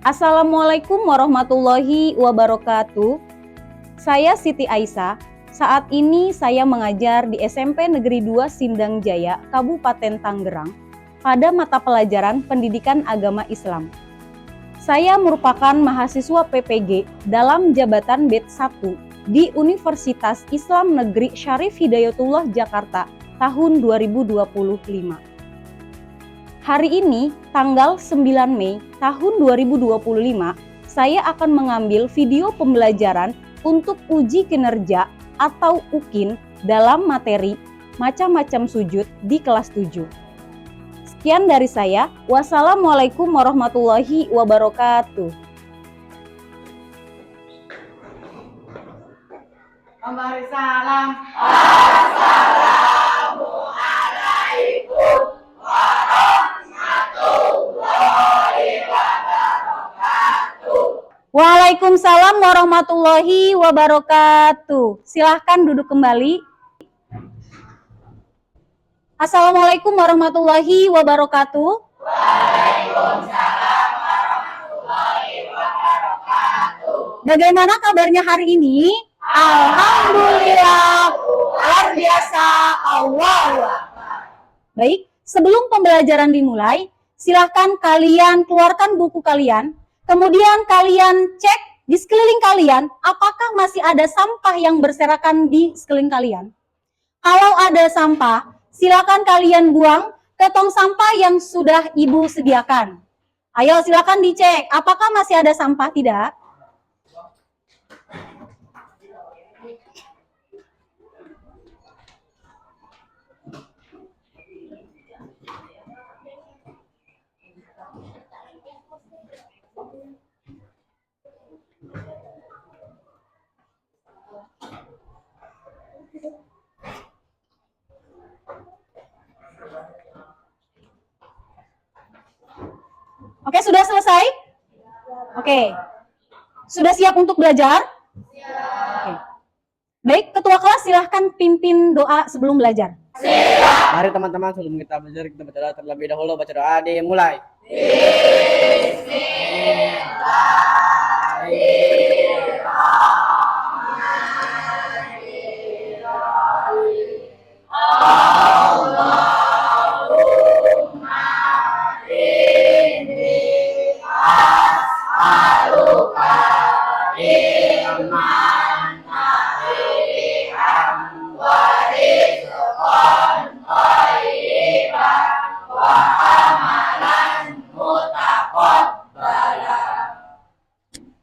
Assalamualaikum warahmatullahi wabarakatuh. Saya Siti Aisyah. Saat ini saya mengajar di SMP Negeri 2 Sindang Jaya, Kabupaten Tangerang, pada mata pelajaran Pendidikan Agama Islam. Saya merupakan mahasiswa PPG dalam jabatan BED 1 di Universitas Islam Negeri Syarif Hidayatullah Jakarta tahun 2025. Hari ini, tanggal 9 Mei tahun 2025, saya akan mengambil video pembelajaran untuk uji kinerja atau UKIN dalam materi macam-macam sujud di kelas 7. Sekian dari saya. Wassalamualaikum warahmatullahi wabarakatuh. Memberi salam. Waalaikumsalam warahmatullahi wabarakatuh. Silahkan duduk kembali. Assalamualaikum warahmatullahi wabarakatuh. Waalaikumsalam warahmatullahi wabarakatuh. Bagaimana kabarnya hari ini? Alhamdulillah, luar biasa, Allahu Akbar. Baik, sebelum pembelajaran dimulai, silahkan kalian keluarkan buku kalian. Kemudian kalian cek di sekeliling kalian, apakah masih ada sampah yang berserakan di sekeliling kalian. Kalau ada sampah, silakan kalian buang ke tong sampah yang sudah ibu sediakan. Ayo silakan dicek, apakah masih ada sampah? Tidak? Oke, sudah selesai? Oke. Sudah siap untuk belajar? Oke. Baik, ketua kelas silahkan pimpin doa sebelum belajar. Mari teman-teman, sebelum kita belajar, kita baca terlebih dahulu. Baca doa dimulai.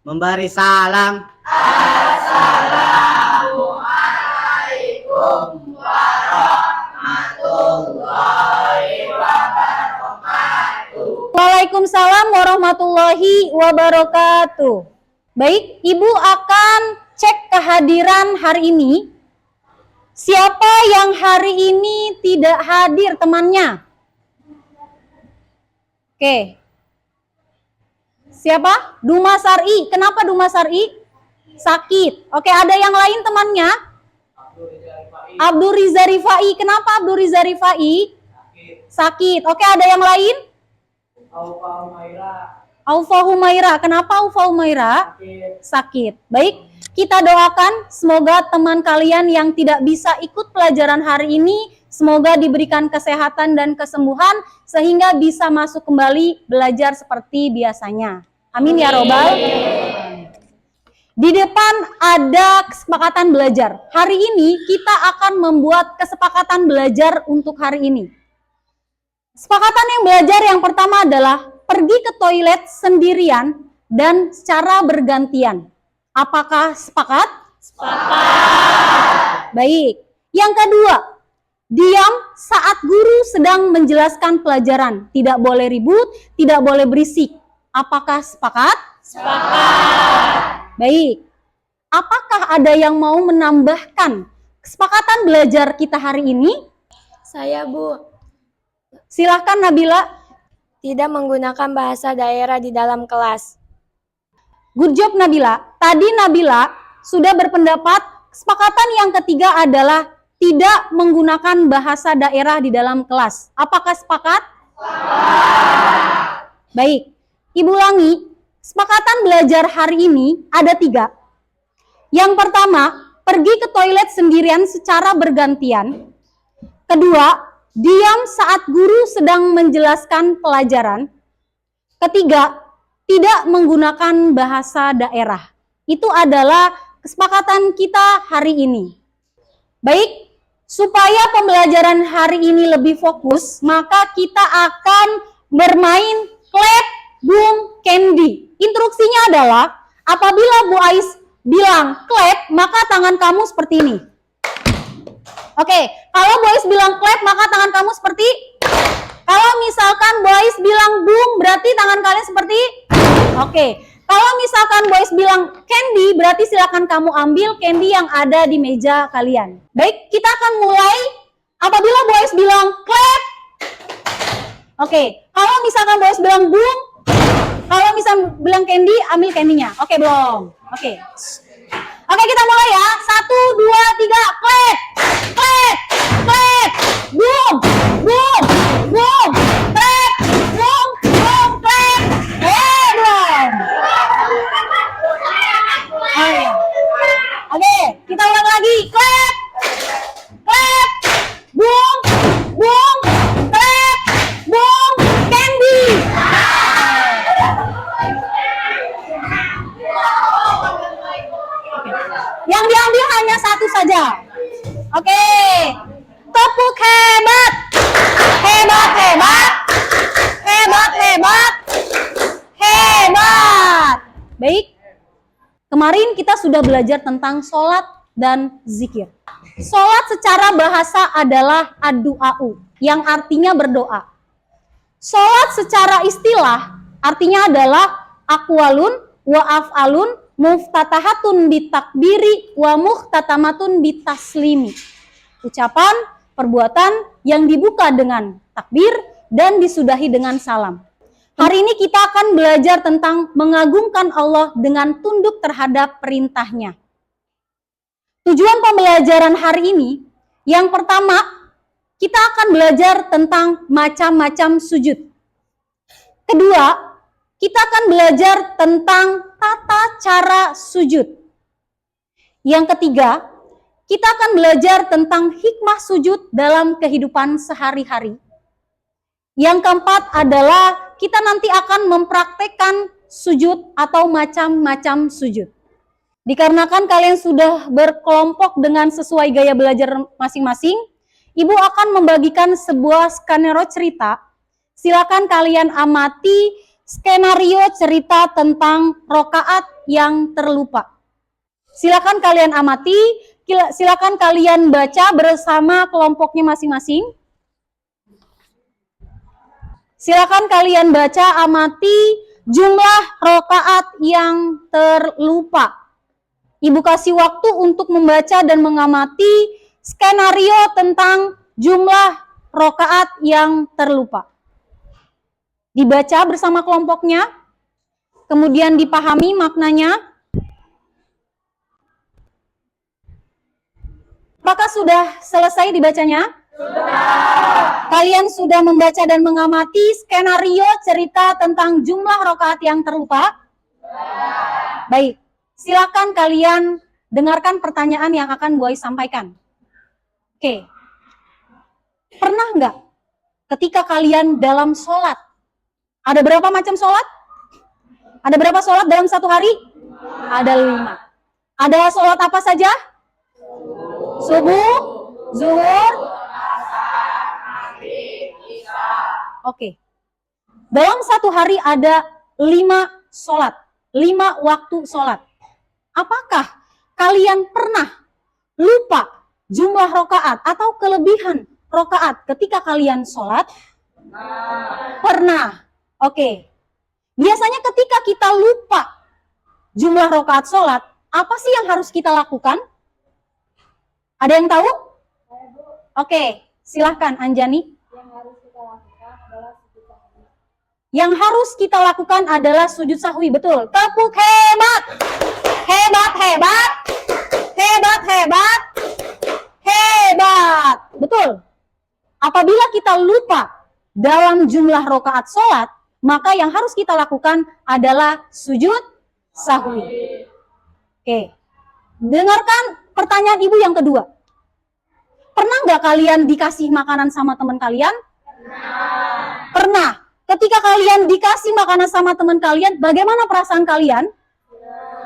Memberi salam. Assalamualaikum warahmatullahi wabarakatuh. Waalaikumsalam warahmatullahi wabarakatuh. Baik, Ibu akan cek kehadiran hari ini. Siapa yang hari ini tidak hadir temannya? Oke. Siapa? Duma Sari. Kenapa Duma Sari? Sakit. Oke, ada yang lain temannya? Abdul Riza Rifai. Kenapa Abdul Riza Rifai? Sakit. Oke, ada yang lain? Aufa Humaira. Kenapa Aufa Humaira? Sakit. Baik, kita doakan semoga teman kalian yang tidak bisa ikut pelajaran hari ini, semoga diberikan kesehatan dan kesembuhan sehingga bisa masuk kembali belajar seperti biasanya. Amin ya robbal. Di depan ada kesepakatan belajar. Hari ini kita akan membuat kesepakatan belajar untuk hari ini. Kesepakatan yang belajar yang pertama adalah pergi ke toilet sendirian dan secara bergantian. Apakah sepakat? Sepakat. Baik. Yang kedua, diam saat guru sedang menjelaskan pelajaran. Tidak boleh ribut, tidak boleh berisik. Apakah sepakat? Sepakat. Baik. Apakah ada yang mau menambahkan kesepakatan belajar kita hari ini? Saya, Bu. Silahkan Nabila. Tidak menggunakan bahasa daerah di dalam kelas. Good job Nabila. Tadi Nabila sudah berpendapat kesepakatan yang ketiga adalah tidak menggunakan bahasa daerah di dalam kelas. Apakah sepakat? Sepakat. Baik. Ibu ulangi, Kesepakatan belajar hari ini ada 3. Yang pertama, pergi ke toilet sendirian secara bergantian. Kedua, diam saat guru sedang menjelaskan pelajaran. Ketiga, tidak menggunakan bahasa daerah. Itu adalah kesepakatan kita hari ini. Baik, supaya pembelajaran hari ini lebih fokus, maka kita akan bermain clap, boom, candy. Instruksinya adalah, apabila Bu Ais bilang clap, maka tangan kamu seperti ini. Oke, kalau Bu Ais bilang clap, maka tangan kamu seperti. Kalau misalkan Bu Ais bilang boom, berarti tangan kalian seperti. Oke, kalau misalkan Bu Ais bilang candy, berarti silakan kamu ambil candy yang ada di meja kalian. Baik, kita akan mulai apabila Bu Ais bilang clap. Oke, kalau misalkan Bu Ais bilang boom, kalau misalkan bilang candy, ambil candy-nya. Oke, belum? Oke. Oke, kita mulai ya. 1, 2, 3, clap. Clap, clap, boom, boom, boom, clap, boom, boom, clap. Belum. Oke, kita ulang lagi. Clap, clap, boom, boom, clap, boom, candy. Yang diambil hanya 1 saja. Oke. Tepuk hebat. Hebat, hebat. Hebat, hebat. Hebat. Baik. Kemarin kita sudah belajar tentang sholat dan zikir. Sholat secara bahasa adalah ad-du'a'u, yang artinya berdoa. Sholat secara istilah artinya adalah aqwalun wa af'alun muftatahatun bitakbiri wa muhtatamatun bitaslimi. Ucapan, perbuatan yang dibuka dengan takbir dan disudahi dengan salam. Hari ini kita akan belajar tentang mengagungkan Allah dengan tunduk terhadap perintahnya. Tujuan pembelajaran hari ini, yang pertama, kita akan belajar tentang macam-macam sujud. Kedua, kita akan belajar tentang tata cara sujud. Yang ketiga, kita akan belajar tentang hikmah sujud dalam kehidupan sehari-hari. Yang keempat adalah kita nanti akan mempraktekkan sujud atau macam-macam sujud. Dikarenakan kalian sudah berkelompok dengan sesuai gaya belajar masing-masing, Ibu akan membagikan sebuah skenario cerita. Silakan kalian amati skenario cerita tentang rokaat yang terlupa. Silakan kalian amati, silakan kalian baca bersama kelompoknya masing-masing. Silakan kalian baca, amati jumlah rokaat yang terlupa. Ibu kasih waktu untuk membaca dan mengamati skenario tentang jumlah rokaat yang terlupa. Dibaca bersama kelompoknya, kemudian dipahami maknanya. Apakah sudah selesai dibacanya? Kalian sudah membaca dan mengamati skenario cerita tentang jumlah rokaat yang terlupa? Baik, silakan kalian dengarkan pertanyaan yang akan Bu Ais sampaikan. Oke, pernah nggak ketika kalian dalam sholat, ada berapa macam sholat? Ada berapa sholat dalam satu hari? Ada 5. Ada sholat apa saja? Subuh, zuhur, oke. Dalam satu hari ada 5 sholat, 5 waktu sholat. Apakah kalian pernah lupa jumlah rokaat atau kelebihan rokaat ketika kalian sholat? Pernah. Oke. Biasanya ketika kita lupa jumlah rokaat sholat, apa sih yang harus kita lakukan? Ada yang tahu? Oke, silahkan Anjani. Yang harus kita lakukan adalah sujud sahwi, betul. Tepuk hebat. Hebat, hebat. Hebat, hebat. Hebat. Betul. Apabila kita lupa dalam jumlah rokaat sholat, maka yang harus kita lakukan adalah sujud sahwi. Oke, dengarkan pertanyaan ibu yang kedua. Pernah nggak kalian dikasih makanan sama teman kalian? Pernah. Ketika kalian dikasih makanan sama teman kalian, bagaimana perasaan kalian?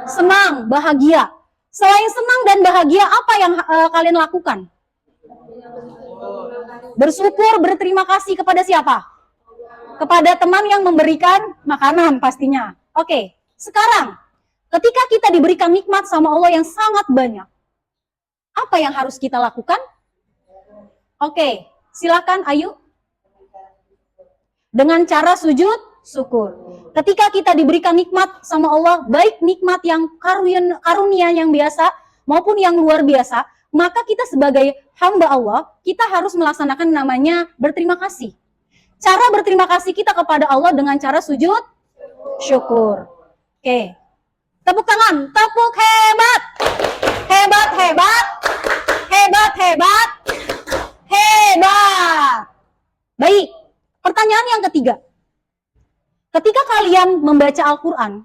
Senang, bahagia. Selain senang dan bahagia, apa yang kalian lakukan? Bersyukur, berterima kasih kepada siapa? Kepada teman yang memberikan makanan pastinya. Oke, sekarang ketika kita diberikan nikmat sama Allah yang sangat banyak, apa yang harus kita lakukan? Oke, silakan ayo. Dengan cara sujud syukur. Ketika kita diberikan nikmat sama Allah, baik nikmat yang karunia yang biasa maupun yang luar biasa, maka kita sebagai hamba Allah, kita harus melaksanakan namanya berterima kasih. Cara berterima kasih kita kepada Allah dengan cara sujud syukur. Oke. Tepuk tangan, tepuk hebat. Hebat, hebat. Hebat, hebat. Hebat. Baik. Pertanyaan yang ketiga. Ketika kalian membaca Al-Quran,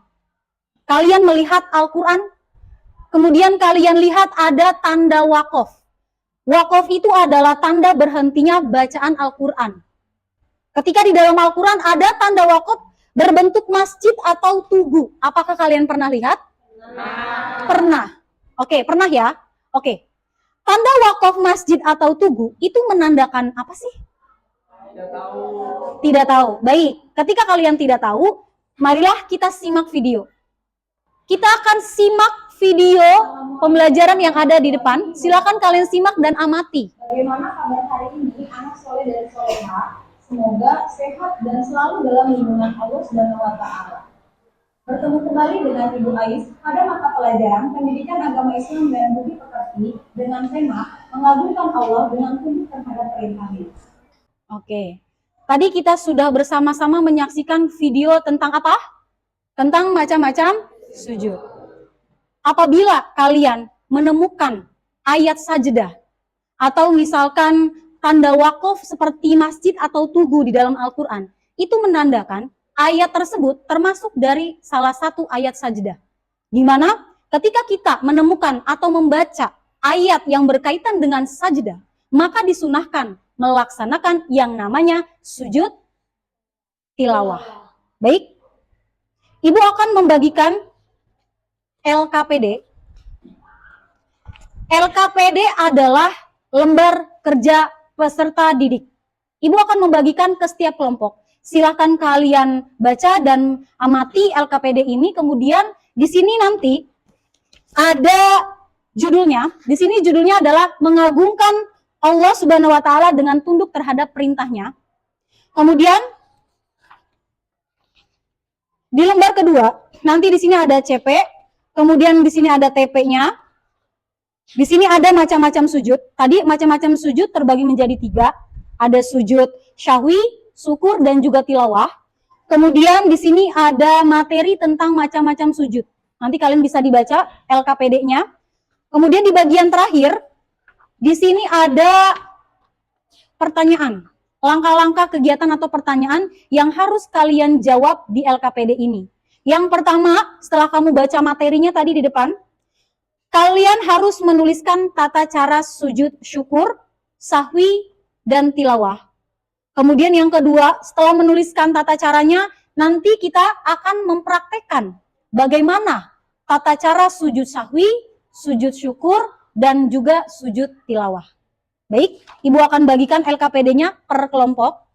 kalian melihat Al-Quran, kemudian kalian lihat ada tanda wakaf. Wakaf itu adalah tanda berhentinya bacaan Al-Quran. Ketika di dalam Al-Quran ada tanda wakaf berbentuk masjid atau tugu. Apakah kalian pernah lihat? Pernah. Oke, pernah ya? Oke. Tanda wakaf masjid atau tugu itu menandakan apa sih? Tidak tahu. Baik, ketika kalian tidak tahu, marilah kita simak video. Kita akan simak video pembelajaran yang ada di depan. Silakan kalian simak dan amati. Bagaimana kabar hari ini anak soleh dan soleha? Semoga sehat dan selalu dalam lindungan Allah Subhanahu wa Ta'ala. Bertemu kembali dengan Ibu Ais pada mata pelajaran Pendidikan Agama Islam dan Budi Pekerti dengan tema mengagungkan Allah dengan tunduk terhadap perintahnya. Oke, tadi kita sudah bersama-sama menyaksikan video tentang apa? Tentang macam-macam sujud. Apabila kalian menemukan ayat sajdah atau misalkan tanda wakaf seperti masjid atau tugu di dalam Al-Quran, itu menandakan ayat tersebut termasuk dari salah satu ayat sajdah. Di mana ketika kita menemukan atau membaca ayat yang berkaitan dengan sajdah, maka disunahkan melaksanakan yang namanya sujud tilawah. Baik, Ibu akan membagikan LKPD. LKPD adalah lembar kerja peserta didik. Ibu akan membagikan ke setiap kelompok. Silahkan kalian baca dan amati LKPD ini. Kemudian di sini nanti ada judulnya. Di sini judulnya adalah mengagungkan Allah Subhanahu wa Ta'ala dengan tunduk terhadap perintahnya. Kemudian di lembar kedua, nanti di sini ada CP, kemudian di sini ada TP-nya. Di sini ada macam-macam sujud. Tadi macam-macam sujud terbagi menjadi 3. Ada sujud syahwi, syukur, dan juga tilawah. Kemudian di sini ada materi tentang macam-macam sujud. Nanti kalian bisa dibaca LKPD-nya. Kemudian di bagian terakhir, di sini ada pertanyaan, langkah-langkah kegiatan atau pertanyaan yang harus kalian jawab di LKPD ini. Yang pertama, setelah kamu baca materinya tadi di depan, kalian harus menuliskan tata cara sujud syukur, sahwi, dan tilawah. Kemudian yang kedua, setelah menuliskan tata caranya, nanti kita akan mempraktekkan bagaimana tata cara sujud sahwi, sujud syukur, dan juga sujud tilawah. Baik, Ibu akan bagikan LKPD-nya per kelompok.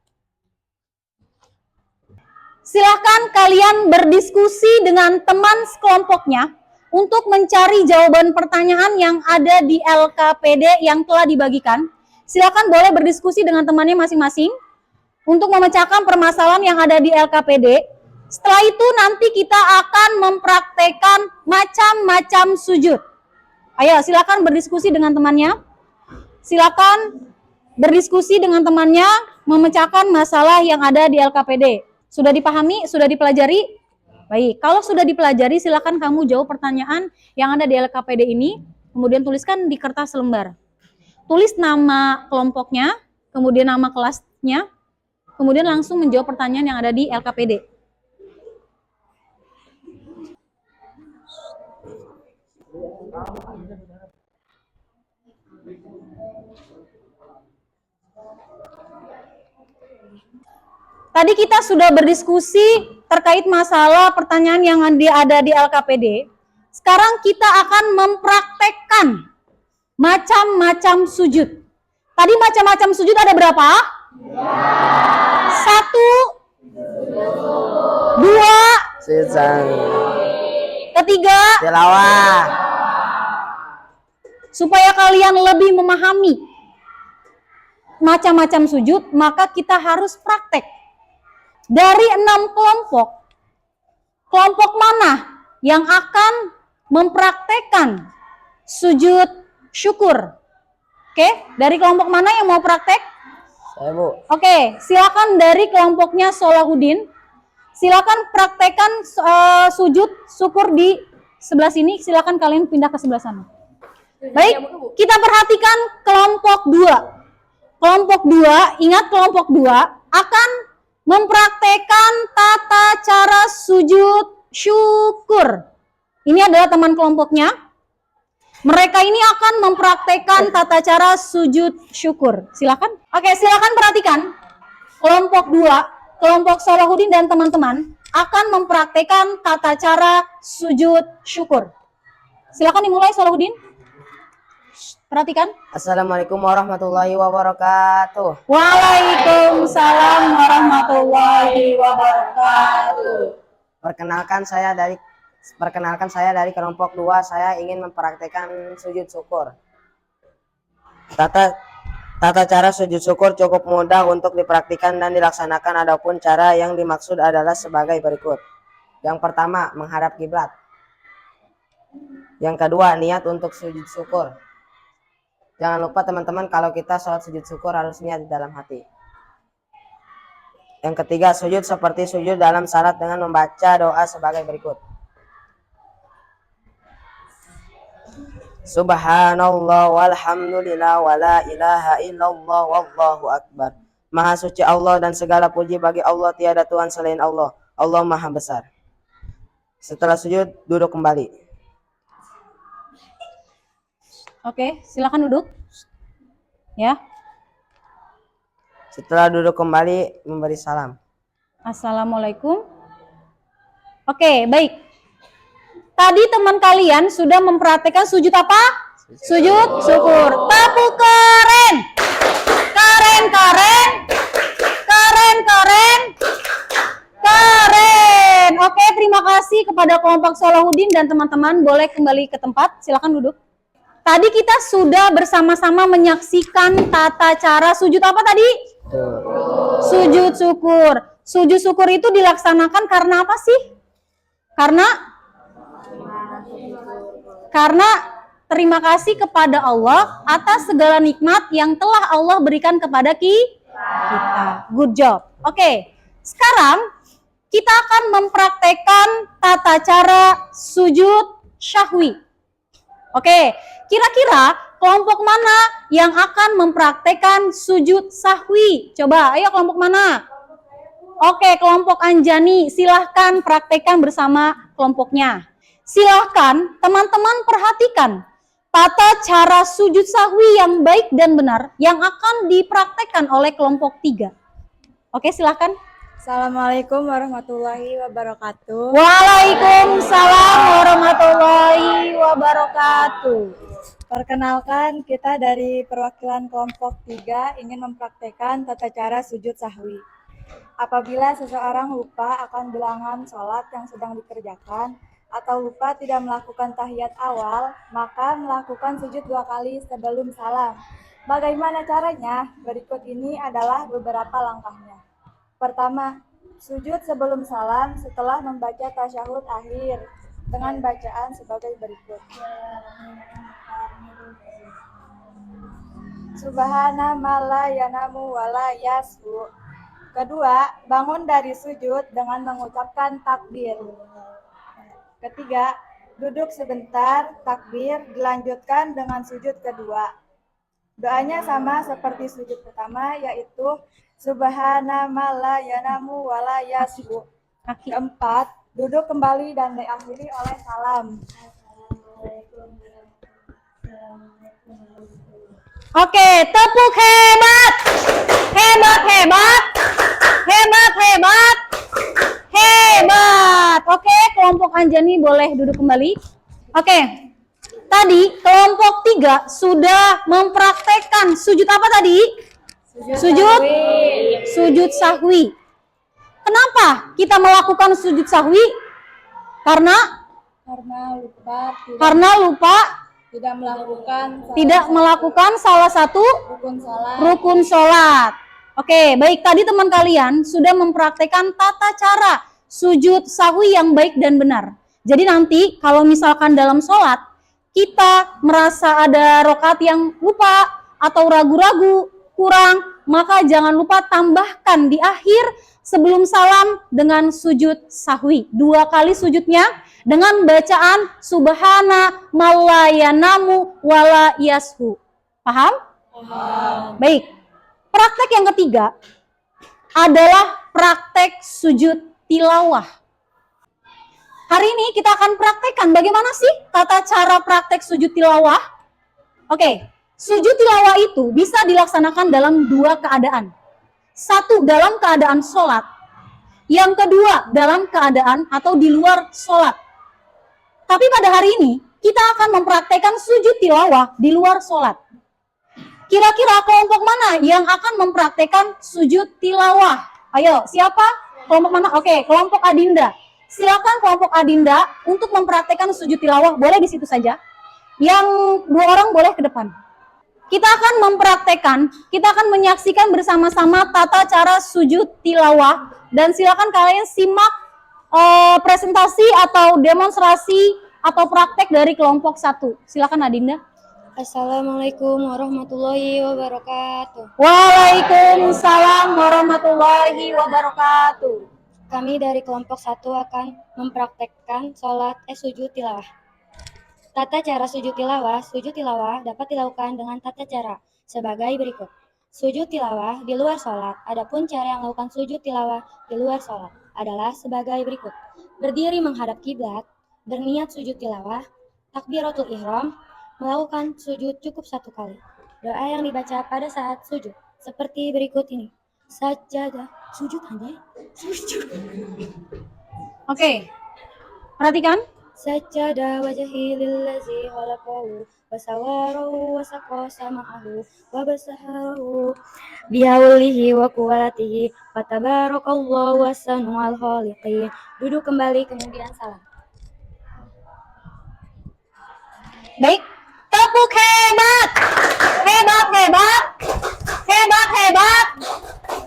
Silahkan kalian berdiskusi dengan teman sekelompoknya untuk mencari jawaban pertanyaan yang ada di LKPD yang telah dibagikan. Silahkan boleh berdiskusi dengan temannya masing-masing untuk memecahkan permasalahan yang ada di LKPD. Setelah itu nanti kita akan mempraktekkan macam-macam sujud. Ayo, silakan berdiskusi dengan temannya. Silakan berdiskusi dengan temannya, memecahkan masalah yang ada di LKPD. Sudah dipahami? Sudah dipelajari? Baik, kalau sudah dipelajari, silakan kamu jawab pertanyaan yang ada di LKPD ini, kemudian tuliskan di kertas lembar. Tulis nama kelompoknya, kemudian nama kelasnya, kemudian langsung menjawab pertanyaan yang ada di LKPD. Tadi kita sudah berdiskusi terkait masalah pertanyaan yang ada di LKPD. Sekarang kita akan mempraktekkan macam-macam sujud. Tadi macam-macam sujud ada berapa? Satu, dua, ketiga. Tilawah. Supaya kalian lebih memahami macam-macam sujud, maka kita harus praktek. Dari 6 kelompok, kelompok mana yang akan mempraktekkan sujud syukur? Oke, dari kelompok mana yang mau praktek? Saya, Bu. Oke, silakan dari kelompoknya Solahuddin. Silakan praktekkan sujud syukur di sebelah sini. Silakan kalian pindah ke sebelah sana. Baik, kita perhatikan kelompok 2. Kelompok 2, ingat kelompok 2 akan mempraktekkan tata cara sujud syukur. Ini adalah teman kelompoknya. Mereka ini akan mempraktekkan tata cara sujud syukur. Silakan. Oke, silakan perhatikan. Kelompok 2, kelompok Solahuddin dan teman-teman akan mempraktekkan tata cara sujud syukur. Silakan dimulai Solahuddin. Perhatikan. Assalamualaikum warahmatullahi wabarakatuh. Waalaikumsalam warahmatullahi wabarakatuh. Perkenalkan saya dari kelompok 2. Saya ingin mempraktekkan sujud syukur. Tata cara sujud syukur cukup mudah untuk dipraktikkan dan dilaksanakan. Adapun cara yang dimaksud adalah sebagai berikut. Yang pertama, menghadap kiblat. Yang kedua, niat untuk sujud syukur. Jangan lupa teman-teman, kalau kita sholat sujud syukur harus niat di dalam hati. Yang ketiga, sujud seperti sujud dalam salat dengan membaca doa sebagai berikut. Subhanallah walhamdulillah wala ilaha illallah wallahu akbar. Maha suci Allah dan segala puji bagi Allah, tiada Tuhan selain Allah. Allah Maha Besar. Setelah sujud, duduk kembali. Oke, silakan duduk. Ya. Setelah duduk kembali, memberi salam. Assalamualaikum. Oke, baik. Tadi teman kalian sudah mempraktekkan sujud apa? Sujud syukur. Tepuk keren. Keren, keren. Keren, keren. Keren. Oke, terima kasih kepada kelompok Solahuddin dan teman-teman. Boleh kembali ke tempat. Silakan duduk. Tadi kita sudah bersama-sama menyaksikan tata cara sujud apa tadi? Sujud syukur. Sujud syukur itu dilaksanakan karena apa sih? Karena terima kasih kepada Allah atas segala nikmat yang telah Allah berikan kepada kita. Good job. Oke, sekarang kita akan mempraktekkan tata cara sujud syahwi. Oke, kira-kira kelompok mana yang akan mempraktekkan sujud sahwi? Coba, ayo kelompok mana? Oke, kelompok Anjani, silahkan praktekkan bersama kelompoknya. Silahkan teman-teman perhatikan tata cara sujud sahwi yang baik dan benar yang akan dipraktekkan oleh kelompok 3. Oke, silahkan. Assalamualaikum warahmatullahi wabarakatuh. Waalaikumsalam warahmatullahi wabarakatuh. Perkenalkan, kita dari perwakilan kelompok 3 ingin mempraktekkan tata cara sujud sahwi. Apabila seseorang lupa akan bilangan sholat yang sedang dikerjakan atau lupa tidak melakukan tahiyat awal, maka melakukan sujud 2 kali sebelum salam. Bagaimana caranya? Berikut ini adalah beberapa langkahnya. Pertama, sujud sebelum salam setelah membaca tasyahud akhir dengan bacaan sebagai berikut. Subhana ma la yanamu wa la yasbu. Kedua, bangun dari sujud dengan mengucapkan takbir. Ketiga, duduk sebentar, takbir, dilanjutkan dengan sujud kedua. Doanya sama seperti sujud pertama, yaitu Subhana ma la yanamu wa la yasbu. Kaki. Keempat, duduk kembali dan diakhiri oleh salam. Oke, tepuk hebat. Hebat, hebat. Hebat, hebat. Hebat. Oke, kelompok Anjani boleh duduk kembali. Oke. Tadi kelompok 3 sudah mempraktekkan sujud apa tadi? Sujud sahwi. Kenapa kita melakukan sujud sahwi? Karena lupa tidak melakukan salah satu rukun sholat. Oke, baik, tadi teman kalian sudah mempraktekkan tata cara sujud sahwi yang baik dan benar. Jadi nanti kalau misalkan dalam sholat kita merasa ada rokaat yang lupa atau ragu-ragu, kurang, maka jangan lupa tambahkan di akhir sebelum salam dengan sujud sahwi. 2 kali sujudnya dengan bacaan Subhana malayanamu wala yashu. Paham? Paham. Baik. Praktek yang ketiga adalah praktek sujud tilawah. Hari ini kita akan praktekkan bagaimana sih tata cara praktek sujud tilawah. Oke, sujud tilawah itu bisa dilaksanakan dalam 2 keadaan. 1 dalam keadaan sholat, yang kedua dalam keadaan atau di luar sholat. Tapi pada hari ini kita akan mempraktekkan sujud tilawah di luar sholat. Kira-kira kelompok mana yang akan mempraktekkan sujud tilawah? Ayo, siapa? Kelompok mana? Oke, kelompok Adinda. Silakan kelompok Adinda untuk mempraktekkan sujud tilawah. Boleh di situ saja. Yang 2 orang boleh ke depan. Kita akan mempraktekkan, kita akan menyaksikan bersama-sama tata cara sujud tilawah. Dan silakan kalian simak presentasi atau demonstrasi atau praktek dari kelompok 1. Silakan Adinda. Assalamualaikum warahmatullahi wabarakatuh. Waalaikumsalam warahmatullahi wabarakatuh. Kami dari kelompok 1 akan mempraktekkan sujud tilawah. Tata cara sujud tilawah dapat dilakukan dengan tata cara sebagai berikut. Sujud tilawah di luar sholat. Adapun cara yang melakukan sujud tilawah di luar sholat adalah sebagai berikut. Berdiri menghadap kiblat, berniat sujud tilawah, takbiratul ihram, melakukan sujud cukup 1 kali. Doa yang dibaca pada saat sujud seperti berikut ini. Sajadah, sujud anjay. Sujud. Oke. Perhatikan. Sajadah wajhi lillazi khalaqahu wa sawwarahu wa saqasa ma'ahu wa basaharahu bihaulihi wa quwwatihi wa tabarakallahu ahsanul khaliqin. Duduk kembali kemudian salam. Baik. Tepuk hebat. Hebat, hebat. Hebat, hebat.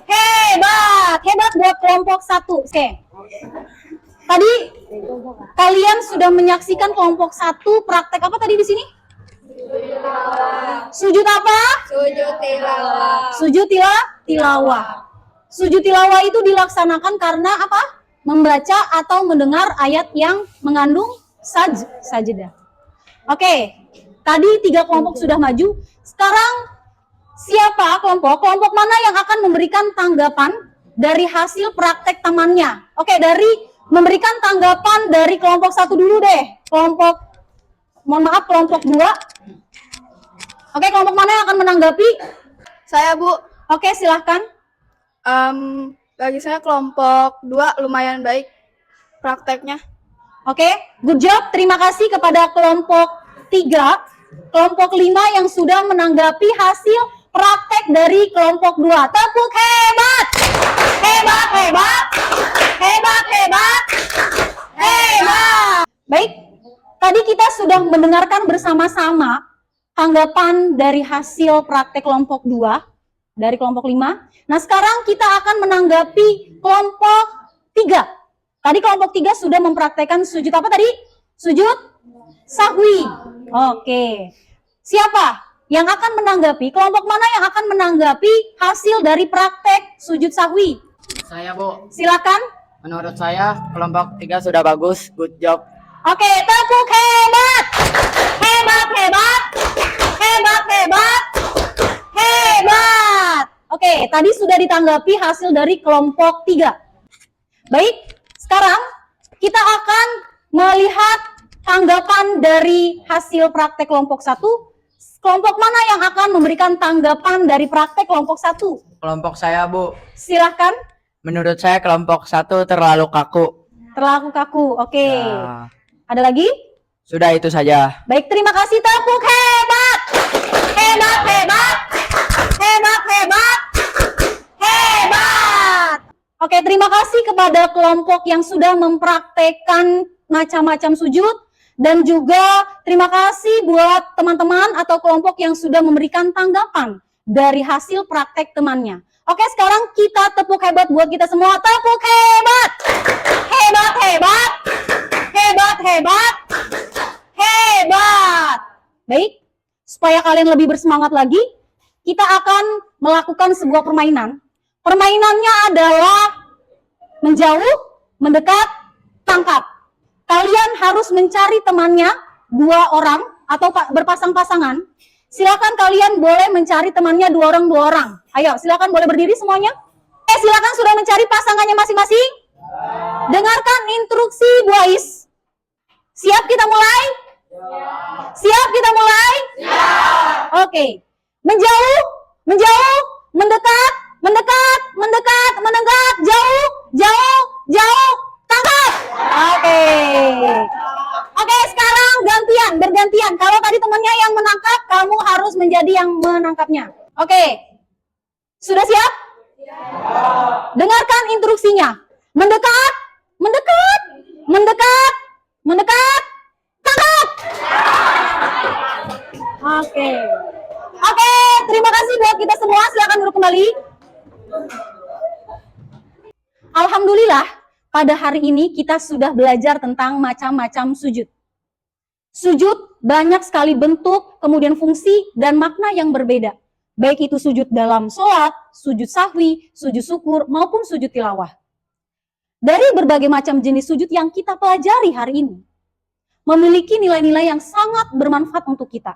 Hebat. Hebat buat kelompok 1. Oke. Tadi kalian sudah menyaksikan kelompok 1 praktek apa tadi di sini? Sujud apa? Sujud tilawah. Sujud tilawah. Sujud tilawah itu dilaksanakan karena apa? Membaca atau mendengar ayat yang mengandung sajadah. Oke. Tadi 3 kelompok sudah maju. Sekarang siapa kelompok mana yang akan memberikan tanggapan dari hasil praktek temannya? Oke, dari memberikan tanggapan dari kelompok 1 dulu deh. Kelompok 2. Oke, kelompok mana yang akan menanggapi? Saya, Bu. Oke, silahkan. Bagi saya kelompok 2 lumayan baik prakteknya. Oke, good job. Terima kasih kepada kelompok 3. Kelompok 5 yang sudah menanggapi hasil praktek dari kelompok 2. Tepuk hebat. Hebat, hebat. Hebat, hebat. Hebat. Baik, tadi kita sudah mendengarkan bersama-sama tanggapan dari hasil praktek kelompok 2 dari kelompok 5. Nah, sekarang kita akan menanggapi kelompok 3. Tadi kelompok 3 sudah mempraktekkan sujud apa tadi? Sujud sahwi. Oke. Siapa yang akan menanggapi? Kelompok mana yang akan menanggapi hasil dari praktek sujud sahwi? Saya, Bu. Silakan. Menurut saya kelompok 3 sudah bagus. Good job. Oke, tepuk hebat. Hebat, hebat. Hebat, hebat. Oke, tadi sudah ditanggapi hasil dari kelompok 3. Baik, sekarang kita akan melihat tanggapan dari hasil praktek kelompok 1. Kelompok mana yang akan memberikan tanggapan dari praktek kelompok 1? Kelompok saya, Bu. Silahkan. Menurut saya kelompok 1 terlalu kaku. Terlalu kaku, oke. Ya, Ada lagi? sudah itu saja. Baik, terima kasih, tepuk hebat. Hebat, hebat. Hebat, hebat. Hebat. Oke, terima kasih kepada kelompok yang sudah mempraktekkan macam-macam sujud. Dan juga terima kasih buat teman-teman atau kelompok yang sudah memberikan tanggapan dari hasil praktek temannya. Oke, sekarang kita tepuk hebat buat kita semua. Tepuk hebat. Hebat, hebat. Hebat, hebat. Hebat. Baik, supaya kalian lebih bersemangat lagi, kita akan melakukan sebuah permainan. Permainannya adalah menjauh, mendekat, tangkap. Kalian harus mencari temannya 2 orang atau berpasang-pasangan. Silakan kalian boleh mencari temannya 2 orang, 2 orang. Ayo, silakan boleh berdiri semuanya. Silakan sudah mencari pasangannya masing-masing. Dengarkan instruksi Bu Ais. Siap kita mulai? Siap kita mulai? Oke. Menjauh, menjauh, mendekat, mendekat, mendekat, mendekat, jauh, jauh, jauh, tangkap. Oke. Oke, sekarang gantian, bergantian. Kalau tadi temannya yang menangkap, kamu harus menjadi yang menangkapnya. Oke. Sudah siap? Dengarkan instruksinya. Mendekat, mendekat, mendekat, mendekat, tangkap. Oke. Oke, terima kasih buat kita semua. Silakan duduk kembali. Alhamdulillah, pada hari ini kita sudah belajar tentang macam-macam sujud. Sujud banyak sekali bentuk, kemudian fungsi, dan makna yang berbeda. Baik itu sujud dalam sholat, sujud sahwi, sujud syukur, maupun sujud tilawah. Dari berbagai macam jenis sujud yang kita pelajari hari ini, memiliki nilai-nilai yang sangat bermanfaat untuk kita.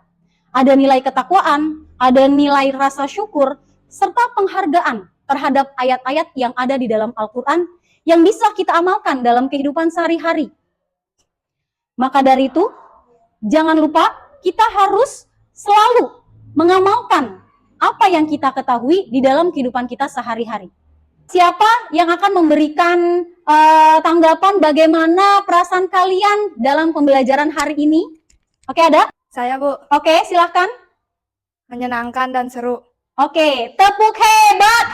Ada nilai ketakwaan, ada nilai rasa syukur, serta penghargaan terhadap ayat-ayat yang ada di dalam Al-Quran yang bisa kita amalkan dalam kehidupan sehari-hari. Maka dari itu, jangan lupa kita harus selalu mengamalkan apa yang kita ketahui di dalam kehidupan kita sehari-hari. Siapa yang akan memberikan tanggapan bagaimana perasaan kalian dalam pembelajaran hari ini? Oke, ada? Saya, Bu. Oke, silahkan. Menyenangkan dan seru. Oke, tepuk hebat.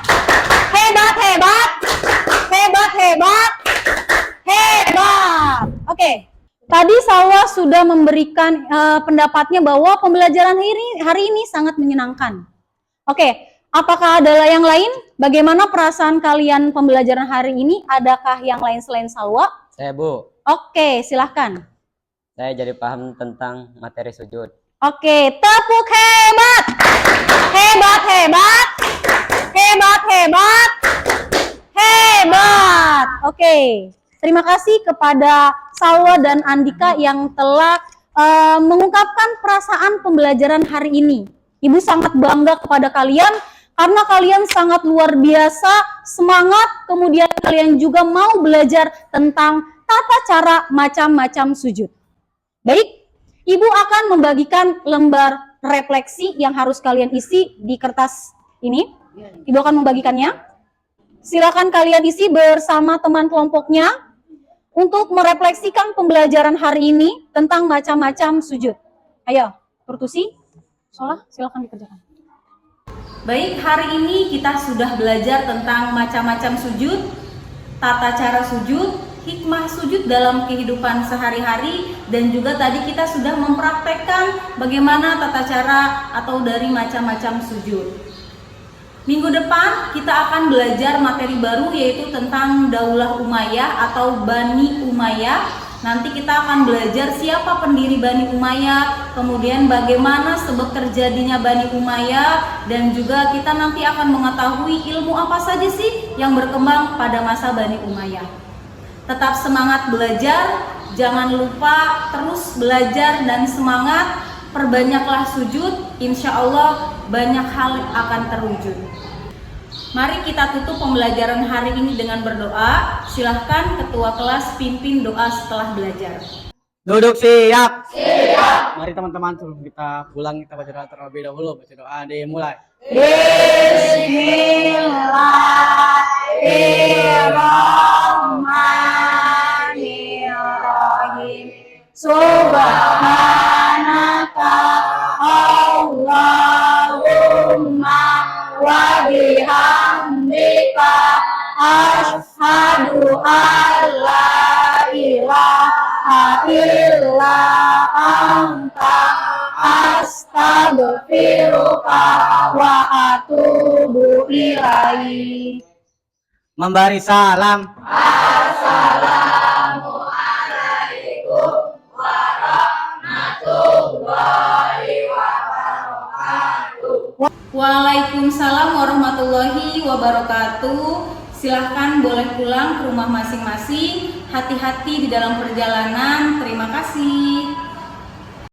Hebat, hebat. Hebat, hebat. Hebat. Oke. Tadi Salwa sudah memberikan pendapatnya bahwa pembelajaran hari ini sangat menyenangkan. Oke, apakah ada yang lain? Bagaimana perasaan kalian pembelajaran hari ini? Adakah yang lain selain Salwa? Saya, Bu. Oke, silahkan. Saya jadi paham tentang materi sujud. Oke, tepuk hebat. Hebat, hebat. Hebat, hebat. Hebat. Oke. Terima kasih kepada Salwa dan Andika yang telah mengungkapkan perasaan pembelajaran hari ini. Ibu sangat bangga kepada kalian karena kalian sangat luar biasa, semangat, kemudian kalian juga mau belajar tentang tata cara macam-macam sujud. Baik, Ibu akan membagikan lembar refleksi yang harus kalian isi di kertas ini. Ibu akan membagikannya. Silakan kalian isi bersama teman kelompoknya untuk merefleksikan pembelajaran hari ini tentang macam-macam sujud. Ayo, Turtusi, Sholah, silakan dikerjakan. Baik, hari ini kita sudah belajar tentang macam-macam sujud, tata cara sujud, hikmah sujud dalam kehidupan sehari-hari, dan juga tadi kita sudah mempraktekkan bagaimana tata cara atau dari macam-macam sujud. Minggu depan kita akan belajar materi baru yaitu tentang Daulah Umayyah atau Bani Umayyah. Nanti kita akan belajar siapa pendiri Bani Umayyah, kemudian bagaimana sebab terjadinya Bani Umayyah, dan juga kita nanti akan mengetahui ilmu apa saja sih yang berkembang pada masa Bani Umayyah. Tetap semangat belajar, jangan lupa terus belajar dan semangat, perbanyaklah sujud, insya Allah banyak hal akan terwujud. Mari kita tutup pembelajaran hari ini dengan berdoa. Silahkan ketua kelas pimpin doa setelah belajar. Duduk siap. Siap. Mari teman-teman sebelum kita pulang kita baca doa terlebih dahulu. Baca doa dimulai. Bismillahirrahmanirrahim. Subhanaka Allahumma wa bihamdika asyhadu an la ilaha illa anta astaghfiruka wa atubu ilaik. Memberi salam. Waalaikumsalam warahmatullahi wabarakatuh. Silahkan boleh pulang ke rumah masing-masing. Hati-hati di dalam perjalanan. Terima kasih.